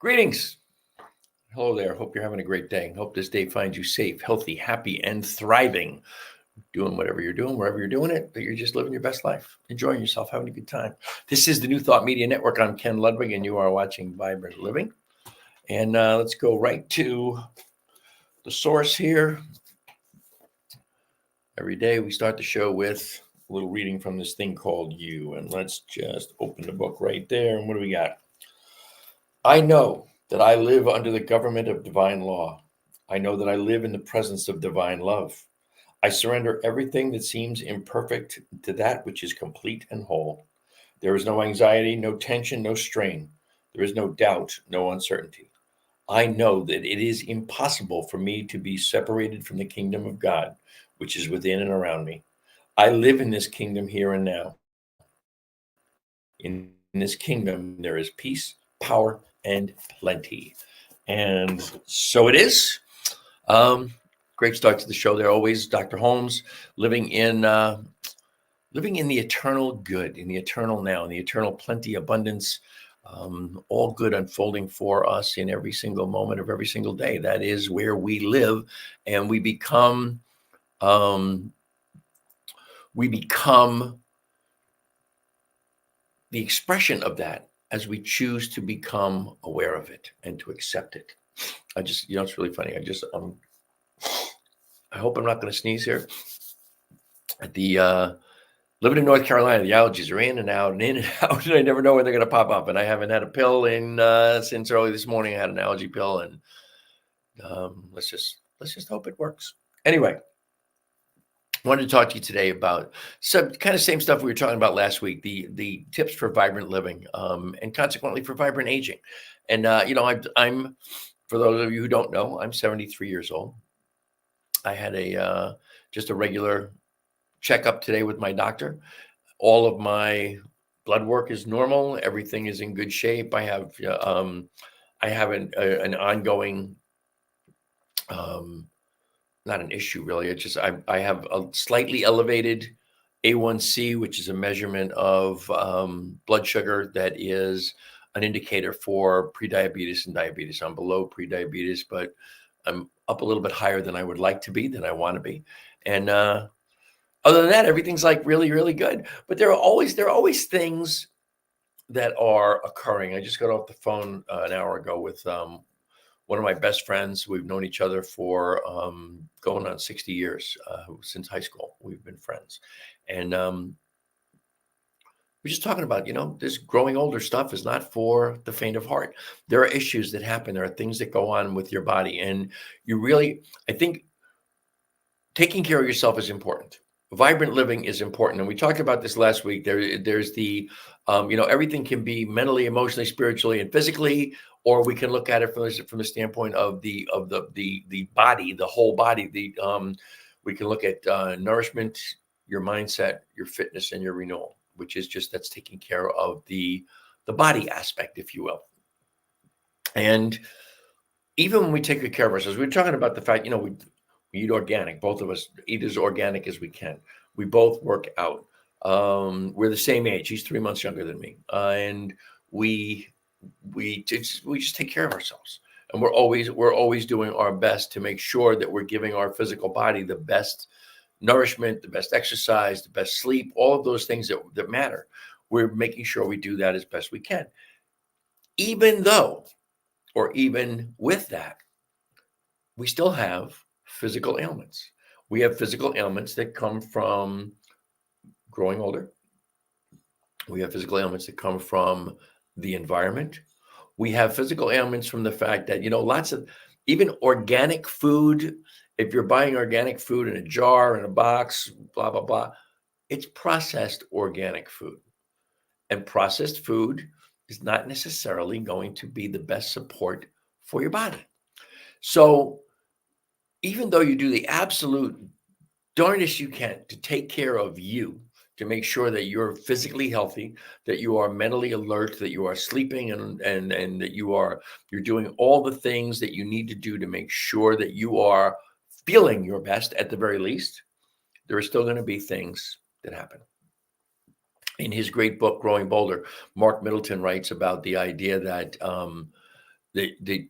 Greetings. Hello there. Hope you're having a great day. Hope this day finds you safe, healthy, happy, and thriving. Doing whatever you're doing, wherever you're doing it, that you're just living your best life, enjoying yourself, having a good time. This is the New Thought Media Network. I'm Ken Ludwig, and you are watching Vibrant Living. And let's go right to the source here. Every day we start the show with a little reading from this thing called You. And let's just open the book right there. And what do we got? I know that I live under the government of divine law. I know that I live in the presence of divine love. I surrender everything that seems imperfect to that which is complete and whole. There is no anxiety, no tension, no strain. There is no doubt, no uncertainty. I know that it is impossible for me to be separated from the kingdom of God, which is within and around me. I live in this kingdom here and now. In this kingdom, there is peace, power, and plenty. And so it is. Great start to the show there. Always Dr. Holmes, living in the eternal good, in the eternal now, in the eternal plenty, abundance, all good unfolding for us in every single moment of every single day. That is where we live, and we become the expression of that as we choose to become aware of it and to accept it. It's really funny. I hope I'm not going to sneeze here. Living in North Carolina, the allergies are in and out, and I never know when they're going to pop up. And I haven't had a pill since early this morning. I had an allergy pill, and let's just hope it works. Anyway, I wanted to talk to you today about some kind of same stuff we were talking about last week, the tips for vibrant living, and consequently for vibrant aging. And I'm for those of you who don't know, I'm 73 years old. I had just a regular checkup today with my doctor. All of my blood work is normal. Everything is in good shape. I have an ongoing, not an issue really. It's just I have a slightly elevated A1C, which is a measurement of blood sugar that is an indicator for prediabetes and diabetes. I'm below prediabetes, but I'm up a little bit higher than I would like to be, than I want to be. And other than that, everything's like really, really good. But there are always things that are occurring. I just got off the phone an hour ago with one of my best friends. We've known each other for going on 60 years since high school. We've been friends. And we're just talking about, this growing older stuff is not for the faint of heart. There are issues that happen. There are things that go on with your body. And I think taking care of yourself is important. Vibrant living is important. And we talked about this last week. There's the, everything can be mentally, emotionally, spiritually, and physically, or we can look at it from the standpoint of the body, the whole body. We can look at nourishment, your mindset, your fitness, and your renewal, which is that's taking care of the body aspect, if you will. And even when we take good care of ourselves, we're talking about the fact, we eat organic. Both of us eat as organic as we can. We both work out. We're the same age. He's 3 months younger than me, and we just take care of ourselves. And we're always doing our best to make sure that we're giving our physical body the best nourishment, the best exercise, the best sleep, all of those things that matter. We're making sure we do that as best we can. Even with that, we still have physical ailments. We have physical ailments that come from growing older. We have physical ailments that come from the environment. We have physical ailments from the fact that, lots of even organic food, if you're buying organic food in a jar, in a box, blah, blah, blah, it's processed organic food. And processed food is not necessarily going to be the best support for your body. So even though you do the absolute darndest you can to take care of you, to make sure that you're physically healthy, that you are mentally alert, that you are sleeping, and that you're doing all the things that you need to do to make sure that you are feeling your best at the very least, there are still going to be things that happen. In his great book, Growing Bolder, Mark Middleton writes about the idea that the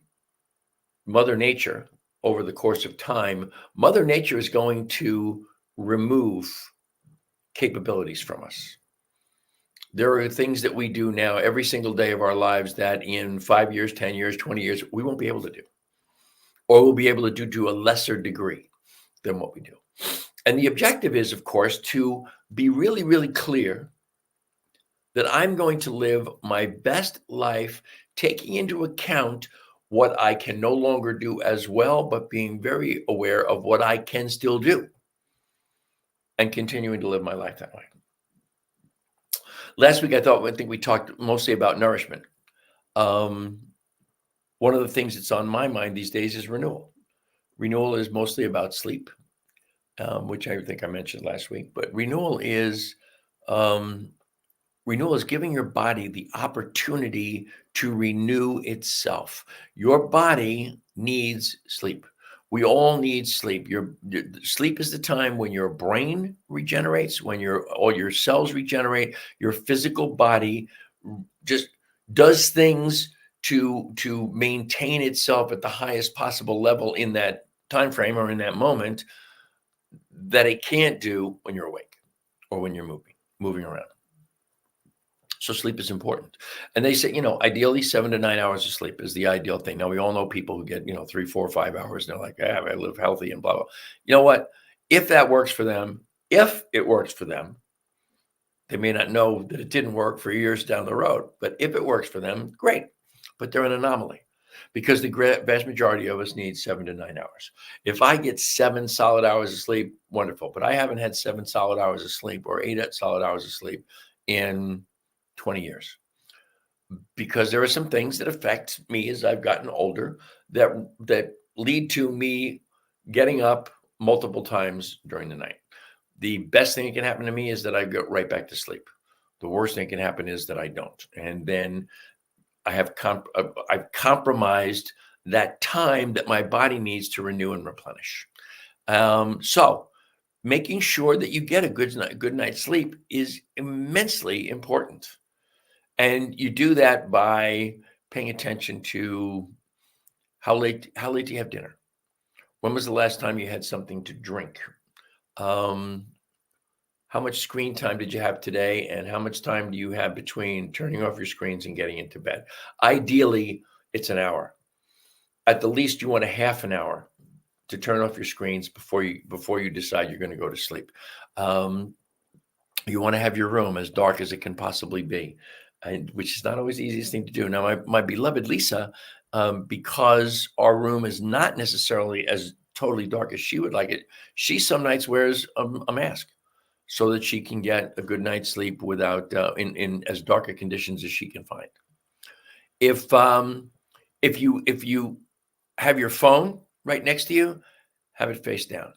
Mother Nature, over the course of time, Mother Nature is going to remove capabilities from us. There are things that we do now every single day of our lives that in 5 years, 10 years, 20 years, we won't be able to do, or we'll be able to do to a lesser degree than what we do. And the objective is, of course, to be really, really clear that I'm going to live my best life, taking into account what I can no longer do as well, but being very aware of what I can still do and continuing to live my life that way. Last week, I think we talked mostly about nourishment. One of the things that's on my mind these days is renewal. Renewal is mostly about sleep, which I think I mentioned last week. But renewal is giving your body the opportunity to renew itself. Your body needs sleep. We all need sleep. Sleep is the time when your brain regenerates, when all your cells regenerate, your physical body just does things to maintain itself at the highest possible level in that time frame or in that moment that it can't do when you're awake or when you're moving around. So sleep is important. And they say, ideally 7 to 9 hours of sleep is the ideal thing. Now, we all know people who get, 3, 4, 5 hours, and they're like, I live healthy and blah, blah. You know what? If it works for them, they may not know that it didn't work for years down the road, but if it works for them, great. But they're an anomaly because the vast majority of us need 7 to 9 hours. If I get 7 solid hours of sleep, wonderful. But I haven't had 7 solid hours of sleep or 8 solid hours of sleep in 20 years, because there are some things that affect me as I've gotten older that lead to me getting up multiple times during the night. The best thing that can happen to me is that I go right back to sleep. The worst thing that can happen is that I don't. And then I've compromised that time that my body needs to renew and replenish. So making sure that you get a good night's sleep is immensely important. And you do that by paying attention to how late do you have dinner? When was the last time you had something to drink? How much screen time did you have today? And how much time do you have between turning off your screens and getting into bed? Ideally, it's an hour. At the least, you want a half an hour to turn off your screens before you decide you're going to go to sleep. You want to have your room as dark as it can possibly be, which is not always the easiest thing to do. Now, my beloved Lisa, because our room is not necessarily as totally dark as she would like it, she some nights wears a mask so that she can get a good night's sleep without in as dark a conditions as she can find. If you have your phone right next to you, have it face down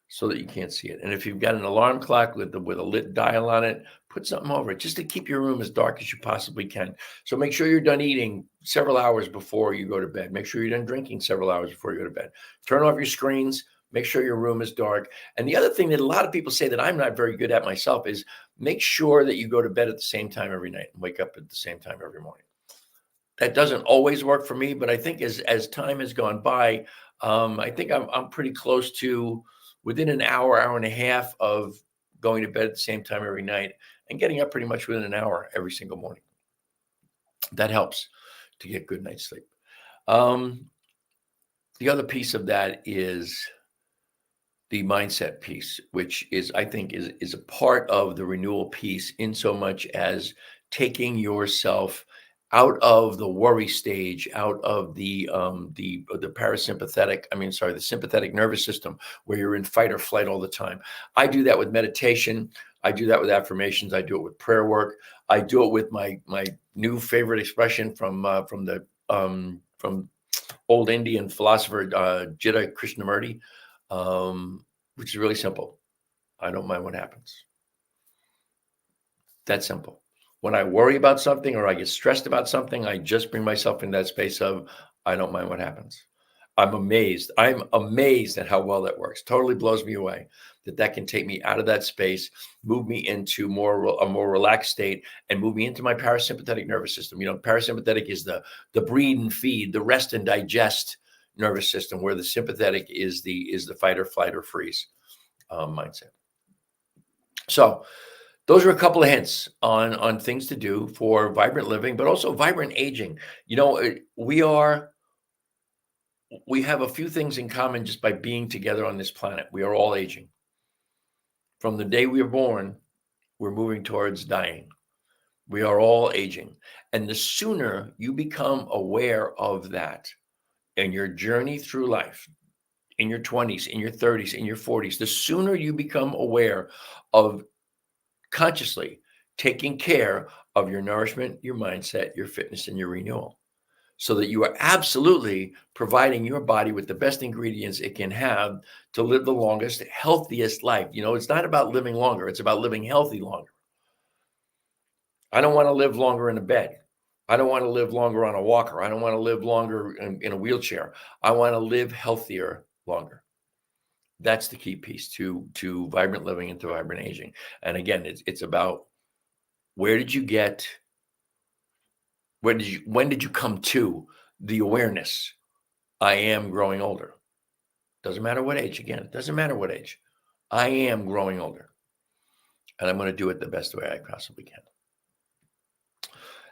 so that you can't see it. And if you've got an alarm clock with a lit dial on it, put something over it just to keep your room as dark as you possibly can. So make sure you're done eating several hours before you go to bed. Make sure you're done drinking several hours before you go to bed. Turn off your screens. Make sure your room is dark. And the other thing that a lot of people say that I'm not very good at myself is make sure that you go to bed at the same time every night and wake up at the same time every morning. That doesn't always work for me, but I think as time has gone by, I think I'm pretty close to within an hour and a half of going to bed at the same time every night and getting up pretty much within an hour every single morning. That helps to get good night's sleep. The other piece of that is the mindset piece, which I think is a part of the renewal piece, in so much as taking yourself out of the worry stage, out of the sympathetic nervous system, where you're in fight or flight all the time. I do that with meditation. I do that with affirmations. I do it with prayer work. I do it with my new favorite expression from old Indian philosopher Jitta Krishnamurti, which is really simple. I don't mind what happens. That's simple. When I worry about something or I get stressed about something, I just bring myself in that space of, I don't mind what happens. I'm amazed. I'm amazed at how well that works. Totally blows me away that that can take me out of that space, move me into a more relaxed state, and move me into my parasympathetic nervous system. You know, parasympathetic is the breathe and feed, the rest and digest nervous system, where the sympathetic is the fight or flight or freeze mindset. So those are a couple of hints on things to do for vibrant living, but also vibrant aging. You know, we have a few things in common just by being together on this planet. We are all aging. From the day we are born, we're moving towards dying. We are all aging. And the sooner you become aware of that in your journey through life, in your 20s, in your 30s, in your 40s, the sooner you become aware of consciously taking care of your nourishment, your mindset, your fitness, and your renewal, so that you are absolutely providing your body with the best ingredients it can have to live the longest, healthiest life. You know, it's not about living longer, it's about living healthy longer. I don't want to live longer in a bed. I don't want to live longer on a walker. I don't want to live longer in a wheelchair. I want to live healthier longer. That's the key piece to vibrant living and to vibrant aging. And again, it's about where did you get, when did you come to the awareness? I am growing older. Doesn't matter what age. Again, it doesn't matter what age. I am growing older, and I'm going to do it the best way I possibly can.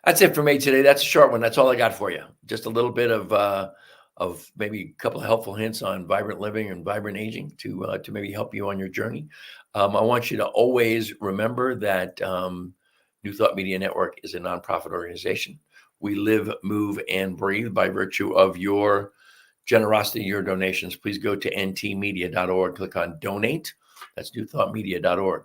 That's it for me today. That's a short one. That's all I got for you. Just a little bit of maybe a couple of helpful hints on vibrant living and vibrant aging to maybe help you on your journey. I want you to always remember that New Thought Media Network is a nonprofit organization. We live, move, and breathe by virtue of your generosity, your donations. Please go to ntmedia.org, click on donate. That's newthoughtmedia.org.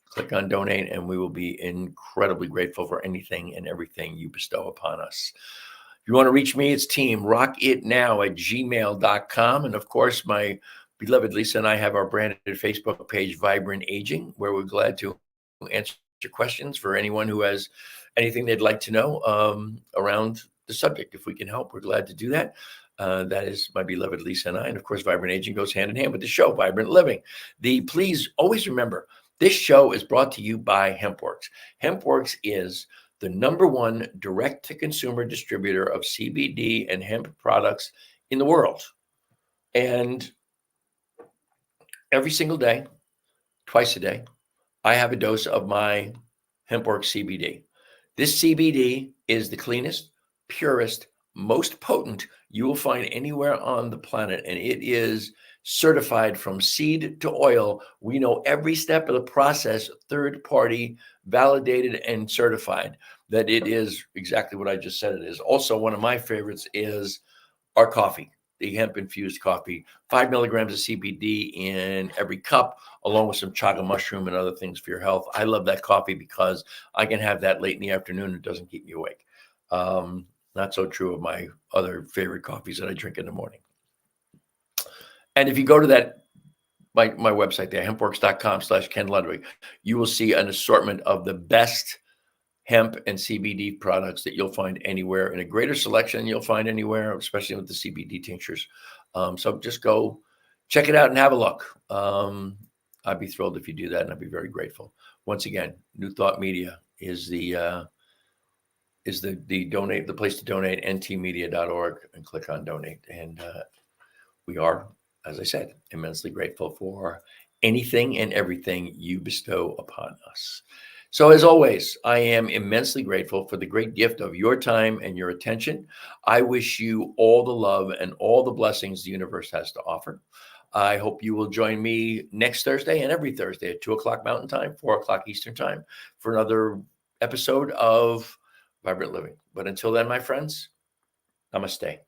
Click on donate, and we will be incredibly grateful for anything and everything you bestow upon us. If you want to reach me, it's teamrockitnow@gmail.com. And of course, my beloved Lisa and I have our branded Facebook page, Vibrant Aging, where we're glad to answer questions for anyone who has anything they'd like to know around the subject. If we can help, we're glad to do that. That is my beloved Lisa and I. And of course, Vibrant Aging goes hand in hand with the show, Vibrant Living. Please always remember, this show is brought to you by HempWorks. HempWorks is the #1 direct-to-consumer distributor of CBD and hemp products in the world. And every single day, twice a day, I have a dose of my HempWorks CBD. This CBD is the cleanest, purest, most potent you will find anywhere on the planet, and it is certified from seed to oil. We know every step of the process, third party, validated and certified, that it is exactly what I just said it is. Also, one of my favorites is our coffee, the hemp infused coffee, 5 milligrams of CBD in every cup, along with some chaga mushroom and other things for your health. I love that coffee because I can have that late in the afternoon. It doesn't keep me awake. Not so true of my other favorite coffees that I drink in the morning. And if you go to my website there, hempworks.com/Ken Ludwig, you will see an assortment of the best hemp and CBD products that you'll find anywhere, in a greater selection than you'll find anywhere, especially with the CBD tinctures. So just go check it out and have a look. I'd be thrilled if you do that, and I'd be very grateful. Once again, New Thought Media is the place to donate, ntmedia.org, and click on donate. And we are, as I said, immensely grateful for anything and everything you bestow upon us. So as always, I am immensely grateful for the great gift of your time and your attention. I wish you all the love and all the blessings the universe has to offer. I hope you will join me next Thursday and every Thursday at 2:00 Mountain Time, 4:00 Eastern Time for another episode of Vibrant Living. But until then, my friends, namaste.